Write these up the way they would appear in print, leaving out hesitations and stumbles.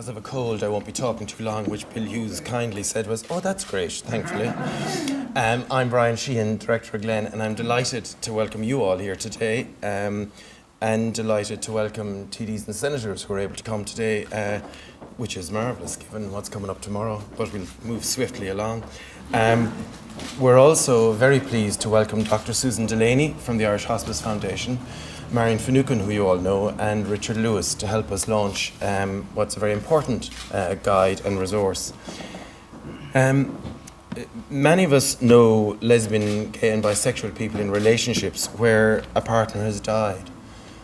because of a cold, I won't be talking too long, which Bill Hughes kindly said was, oh, that's great, thankfully. I'm Brian Sheehan, Director of Glen, and I'm delighted to welcome you all here today, and delighted to welcome TDs and Senators who are able to come today, which is marvellous given what's coming up tomorrow, but we'll move swiftly along. We're also very pleased to welcome Dr. Susan Delaney from the Irish Hospice Foundation, Marion Finucane, who you all know, and Richard Lewis to help us launch what's a very important guide and resource. Many of us know lesbian, gay and bisexual people in relationships where a partner has died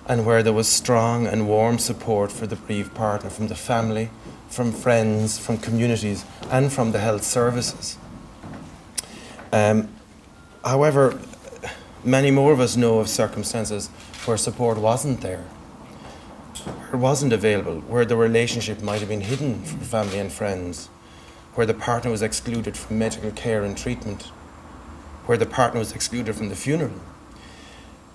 and where there was strong and warm support for the bereaved partner from the family, from friends, from communities and from the health services. However, many more of us know of circumstances where support wasn't there, where it wasn't available, where the relationship might have been hidden from family and friends, where the partner was excluded from medical care and treatment, where the partner was excluded from the funeral,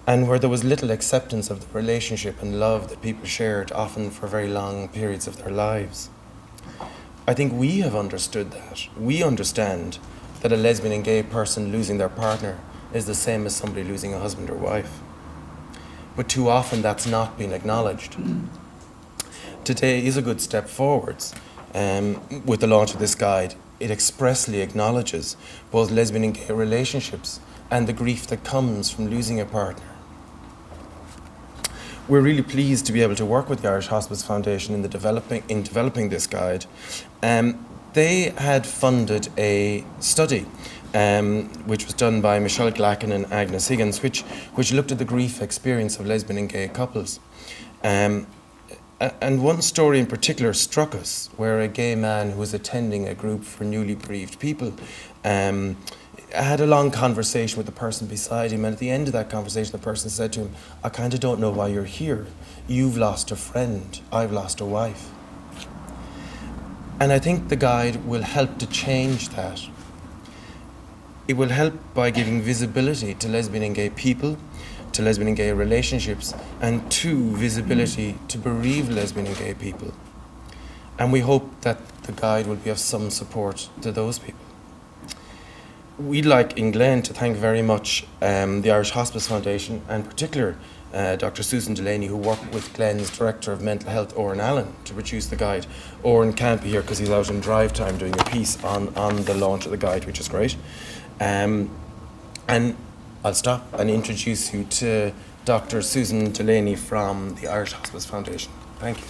and where there was little acceptance of the relationship and love that people shared, often for very long periods of their lives. I think we have understood that. We understand that a lesbian and gay person losing their partner is the same as somebody losing a husband or wife. But too often that's not been acknowledged. Today is a good step forwards. With the launch of this guide, it expressly acknowledges both lesbian and gay relationships and the grief that comes from losing a partner. We're really pleased to be able to work with the Irish Hospice Foundation in developing this guide. They had funded a study which was done by Michelle Glacken and Agnes Higgins, which looked at the grief experience of lesbian and gay couples. And one story in particular struck us, where a gay man who was attending a group for newly bereaved people had a long conversation with the person beside him, and at the end of that conversation the person said to him, I kind of don't know why you're here. You've lost a friend, I've lost a wife. And I think the guide will help to change that. It will help by giving visibility to lesbian and gay people, to lesbian and gay relationships, and to visibility to bereaved lesbian and gay people. And we hope that the guide will be of some support to those people. We'd like in Glen to thank very much the Irish Hospice Foundation, and in particular Dr. Susan Delaney, who worked with Glen's Director of Mental Health, Oran Allen, to produce the guide. Oran can't be here because he's out in drive time doing a piece on the launch of the guide, which is great. And I'll stop and introduce you to Dr. Susan Delaney from the Irish Hospice Foundation. Thank you.